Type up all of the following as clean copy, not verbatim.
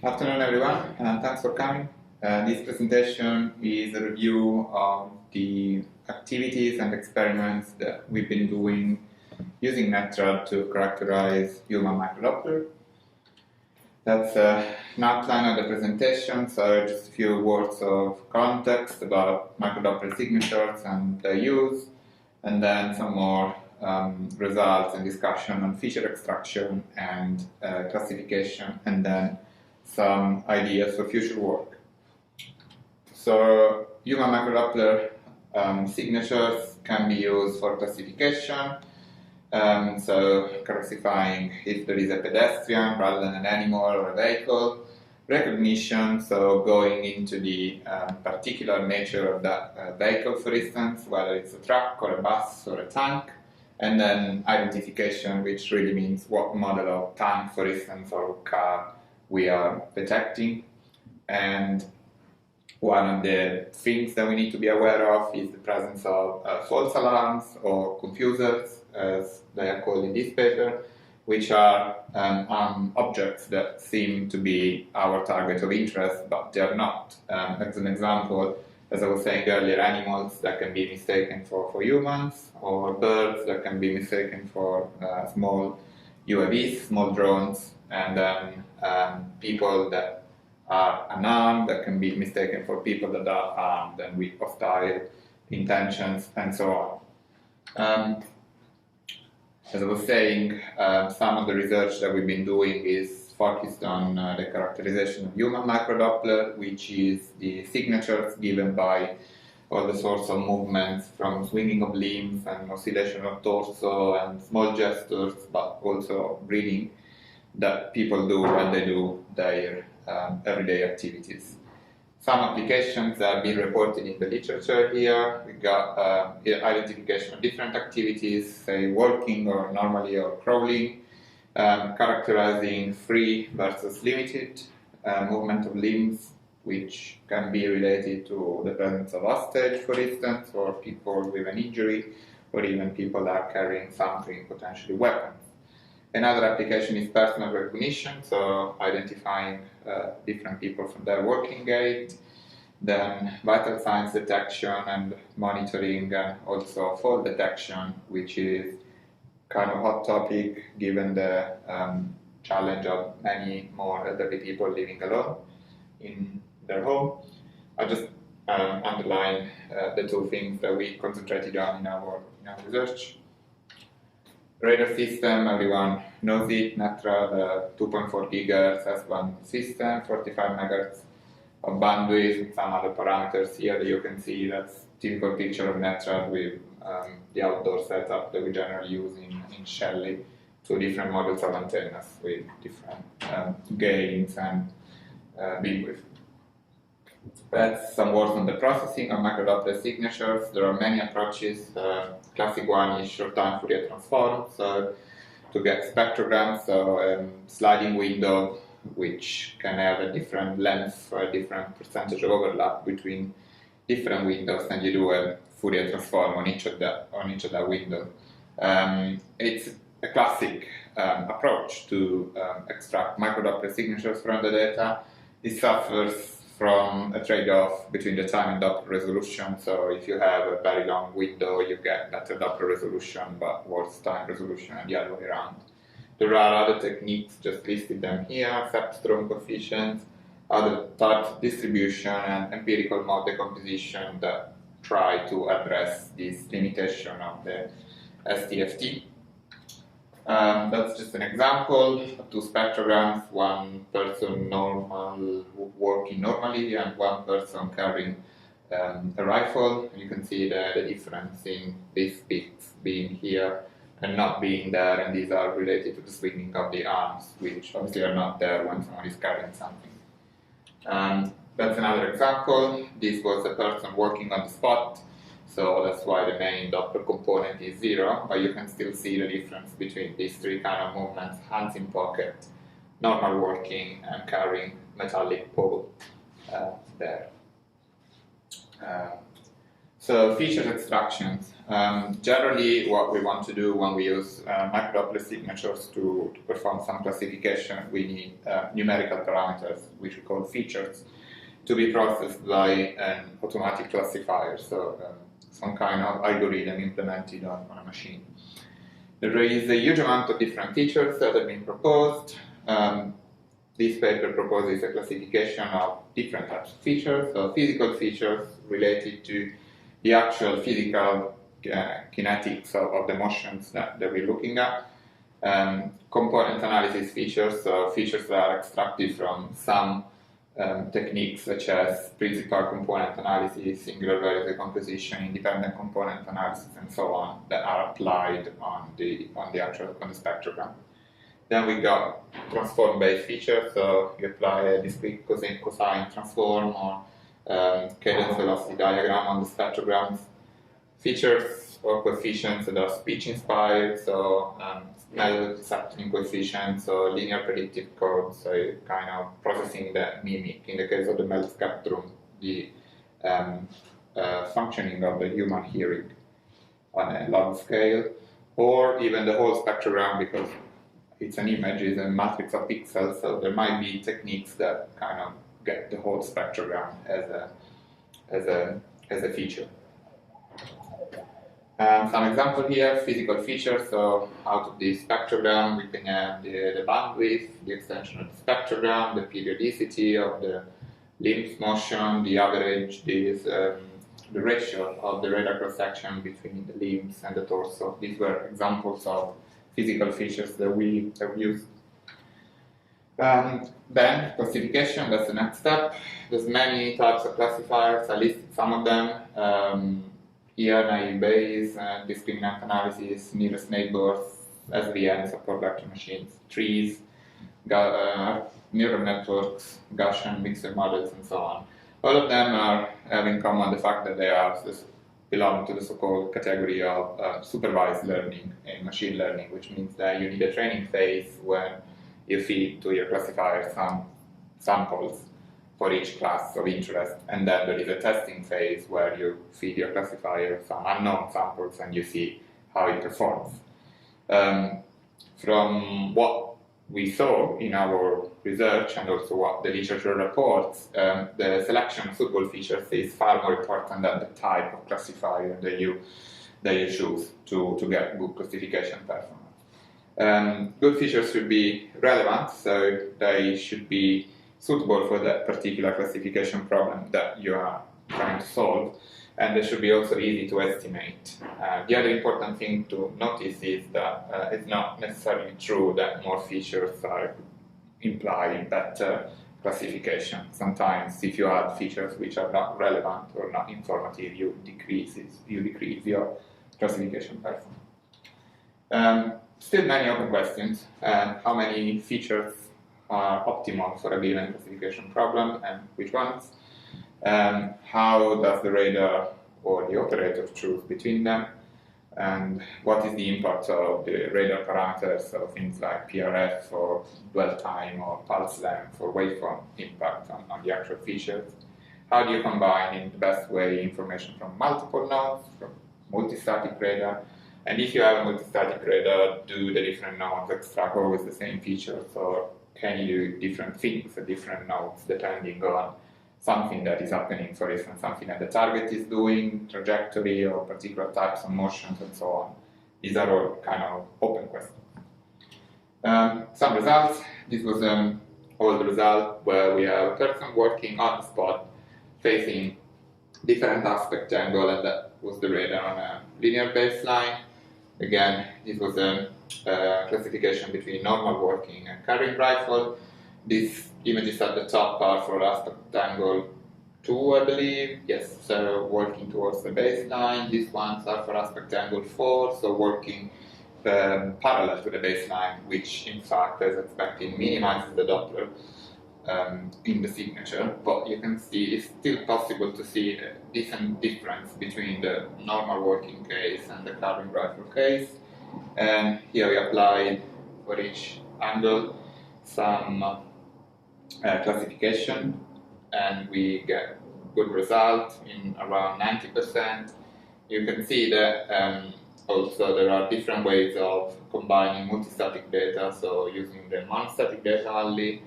Afternoon, everyone, and thanks for coming. This presentation is a review of the activities and experiments that we've been doing using NetRAD to characterize human micro-Doppler. That's an outline of the presentation, so just a few words of context about micro-Doppler signatures and their use, and then some more results and discussion on feature extraction and classification, and then some ideas for future work. So human micro-Doppler signatures can be used for classification, so classifying if there is a pedestrian rather than an animal or a vehicle, recognition, so going into the particular nature of that vehicle, for instance, whether it's a truck or a bus or a tank, and then identification, which really means what model of tank, for instance, or car we are detecting. And one of the things that we need to be aware of is the presence of false alarms or confusers, as they are called in this paper, which are objects that seem to be our target of interest, but they are not. As an example, as I was saying earlier, animals that can be mistaken for humans, or birds that can be mistaken for small UAVs, small drones, and then people that are unarmed that can be mistaken for people that are armed and with hostile intentions, and so on. As I was saying, some of the research that we've been doing is focused on the characterization of human micro-Doppler, which is the signatures given by all the sorts of movements, from swinging of limbs and oscillation of torso and small gestures, but also breathing, that people do when they do their everyday activities. Some applications that have been reported in the literature here. We got identification of different activities, say walking or normally or crawling, characterizing free versus limited movement of limbs, which can be related to the presence of hostage, for instance, or people with an injury, or even people that are carrying something, potentially weapons. Another application is personal recognition, so identifying different people from their working gait, then vital signs detection and monitoring, and also fall detection, which is kind of hot topic given the challenge of many more elderly people living alone in their home. I just underline the two things that we concentrated on in our research. Radar system, everyone knows it, NetRAD, 2.4 GHz S1 system, 45 MHz of bandwidth with some other parameters here that you can see. That's typical picture of NetRAD with the outdoor setup that we generally use in Shelly. Two different models of antennas with different gains and bandwidth. That's some words on the processing of micro-Doppler signatures. There are many approaches. Classic one is short-time Fourier transform, so to get spectrograms, so sliding window, which can have a different length or a different percentage of overlap between different windows, and you do a Fourier transform on each of that window. It's a classic approach to extract micro-Doppler signatures from the data. It suffers from a trade-off between the time and Doppler resolution. So if you have a very long window, you get better Doppler resolution but worse time resolution, and the other way around. There are other techniques, just listed them here: Spectrum coefficients, other types distribution, and empirical mode decomposition that try to address this limitation of the STFT. That's just an example of two spectrograms, one person working normally and one person carrying a rifle. You can see the difference in these peaks being here and not being there, and these are related to the swinging of the arms, which obviously are not there when someone is carrying something. That's another example. This was a person working on the spot, so that's why the main Doppler component is 0, but you can still see the difference between these three kind of movements: hands in pocket, normal working, and carrying metallic pole there. So features extractions. Generally, what we want to do when we use micro-Doppler signatures to perform some classification, we need numerical parameters, which we call features, to be processed by an automatic classifier, so some kind of algorithm implemented on a machine. There is a huge amount of different features that have been proposed. This paper proposes a classification of different types of features, so physical features related to the actual physical kinetics of the motions that we're looking at. Component analysis features, so features that are extracted from some techniques such as principal component analysis, singular value decomposition, independent component analysis, and so on, that are applied on the spectrogram. Then we got transform-based features, so you apply a discrete cosine transform or cadence velocity diagram on the spectrograms. Features or coefficients that are speech-inspired, so smell accepting coefficients, so linear predictive codes, so kind of processing the mimic. In the case of the MEL spectrum, the functioning of the human hearing on a log scale, or even the whole spectrogram, because it's an image, it's a matrix of pixels, so there might be techniques that kind of get the whole spectrogram as a feature. Some example here, physical features, so out of the spectrogram we can have the bandwidth, the extension of the spectrogram, the periodicity of the limbs motion, the average, the ratio of the radar cross-section between the limbs and the torso. These were examples of physical features that we have used. Then classification, that's the next step. There's many types of classifiers, I listed some of them. Here, naive Bayes, discriminant analysis, nearest neighbors, SVM, support vector machines, trees, neural networks, Gaussian mixer models, and so on. All of them have in common the fact that they belong to the so-called category of supervised learning in machine learning, which means that you need a training phase when you feed to your classifier some samples for each class of interest, and then there is a testing phase where you feed your classifier some unknown samples and you see how it performs. From what we saw in our research and also what the literature reports, the selection of suitable features is far more important than the type of classifier that you choose to get good classification performance. Good features should be relevant, so they should be suitable for that particular classification problem that you are trying to solve, and they should be also easy to estimate. The other important thing to notice is that it's not necessarily true that more features imply better classification. Sometimes if you add features which are not relevant or not informative, you decrease your classification performance. Still many open questions. How many features are optimal for a given classification problem and which ones? How does the radar or the operator choose between them? And what is the impact of the radar parameters, so things like PRF or dwell time or pulse length or waveform impact on the actual features? How do you combine in the best way information from multiple nodes, from multistatic radar? And if you have a multistatic radar, do the different nodes extract always the same features, or can you do different things at different nodes depending on something that is happening, for instance, something that the target is doing, trajectory or particular types of motions and so on? These are all kind of open questions. Some results. This was an old result where we have a person working on the spot facing different aspect angle, and that was the radar on a linear baseline. Again, this was a classification between normal working and carrying rifle. These images at the top are for aspect angle 2, I believe. Yes, so working towards the baseline. These ones are for aspect angle 4, so working parallel to the baseline, which in fact, as expected, minimizes the Doppler in the signature. But you can see it's still possible to see a decent difference between the normal working case and the carrying rifle case. And here we applied for each angle some classification, and we get good result in around 90%. You can see that also there are different ways of combining multi-static data, so using the monostatic data only,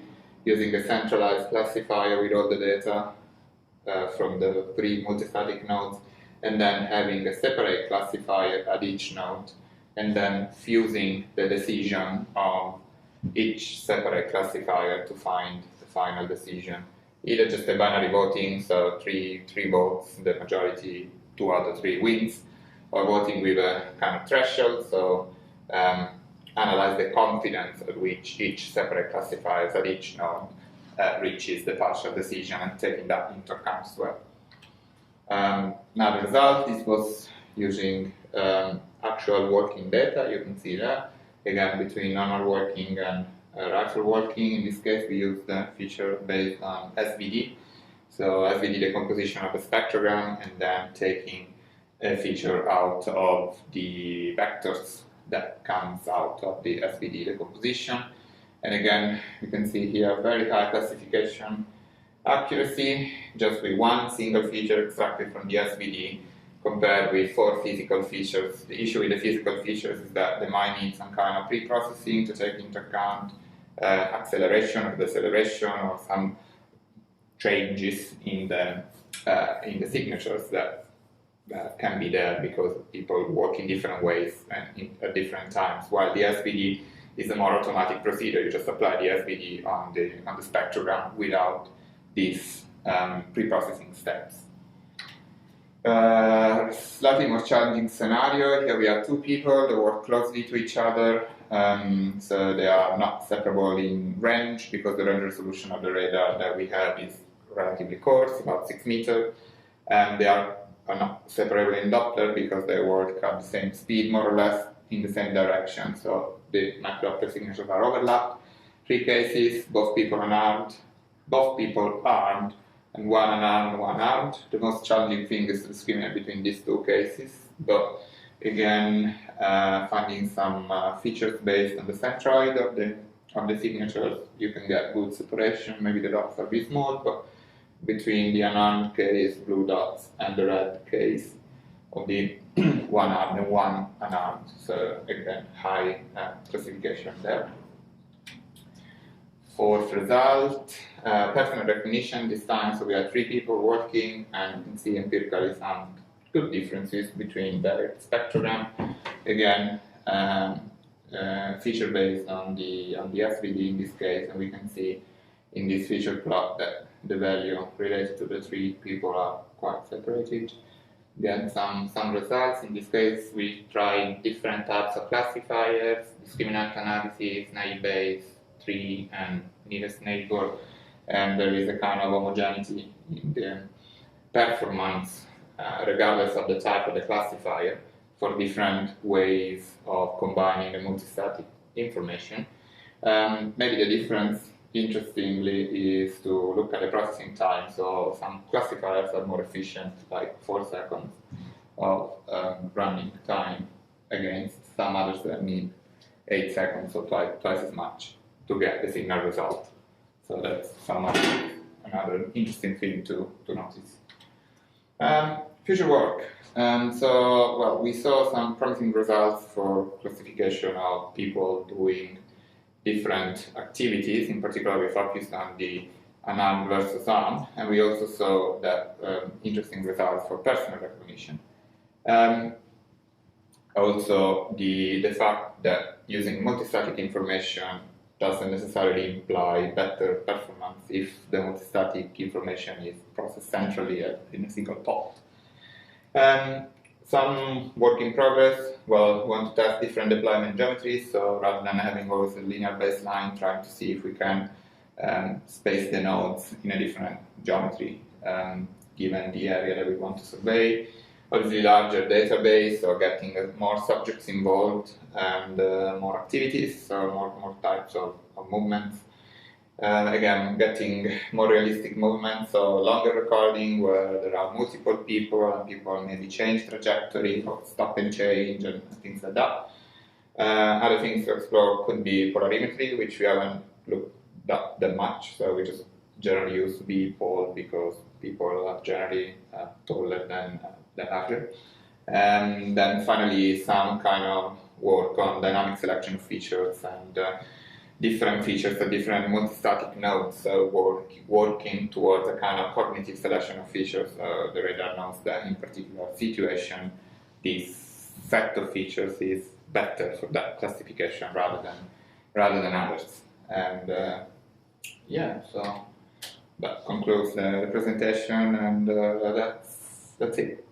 using a centralized classifier with all the data from the 3 multi-static nodes, and then having a separate classifier at each node, and then fusing the decision of each separate classifier to find the final decision. Either just a binary voting, so three votes, the majority, 2 out of 3 wins, or voting with a kind of threshold, so analyze the confidence at which each separate classifier at each node reaches the partial decision, and taking that into account as well. Now the result, this was using actual working data. You can see that, again, between normal working and rifle working. In this case, we used the feature based on SVD. So SVD, the composition of a spectrogram, and then taking a feature out of the vectors that comes out of the SVD decomposition. And again, you can see here very high classification accuracy, just with one single feature extracted from the SVD, compared with 4 physical features. The issue with the physical features is that they might need some kind of pre-processing to take into account acceleration or deceleration, or some changes in the signatures that can be there because people work in different ways and at different times. While the SVD is a more automatic procedure, you just apply the SVD on the spectrogram without these pre-processing steps. Slightly more challenging scenario. Here we have 2 people that work closely to each other, so they are not separable in range, because the range resolution of the radar that we have is relatively coarse, about 6 meters, and they are not separable in Doppler because they work at the same speed, more or less, in the same direction, so the micro-Doppler signatures are overlapped. 3 cases, both people armed, and one unarmed, one armed. The most challenging thing is to discriminate between these 2 cases, but again, finding some features based on the centroid of the signatures, you can get good separation. Maybe the dots are a bit small, but between the unarmed case, blue dots, and the red case of the one armed and one unarmed. So again, high classification there. 4th result, personal recognition this time. So we had 3 people working, and you can see empirically some good differences between the spectrogram. Again, feature based on the SVD in this case, and we can see in this feature plot that the value related to the 3 people are quite separated. Again, some results. In this case, we tried different types of classifiers, discriminant analysis, naive Bayes, tree, and nearest neighbor, and there is a kind of homogeneity in the performance, regardless of the type of the classifier, for different ways of combining the multistatic information. Maybe the difference, interestingly, is to look at the processing time. So some classifiers are more efficient, like 4 seconds of running time, against some others that need 8 seconds, or twice as much to get the signal result. So that's another interesting thing to notice. Future work. So, well, we saw some promising results for classification of people doing different activities. In particular, we focused on the unarmed versus armed, and we also saw that interesting results for personal recognition. Also, the fact that using multistatic information doesn't necessarily imply better performance if the multistatic information is processed centrally in a single pot. Some work in progress. Well, we want to test different deployment geometries, so rather than having always a linear baseline, trying to see if we can space the nodes in a different geometry, given the area that we want to survey. Obviously, larger database, so getting more subjects involved and more activities, so more types of movements. Again, getting more realistic movements, so longer recording where there are multiple people and people maybe change trajectory or stop and change and things like that. Other things to explore could be polarimetry, which we haven't looked at that much, so we just generally use B-pol because people are generally taller than larger. And then finally, some kind of work on dynamic selection of features and different features at different multistatic nodes, so working towards a kind of cognitive selection of features. The radar knows that in particular situation, this set of features is better for that classification rather than others. And yeah, so that concludes the presentation, and that's it.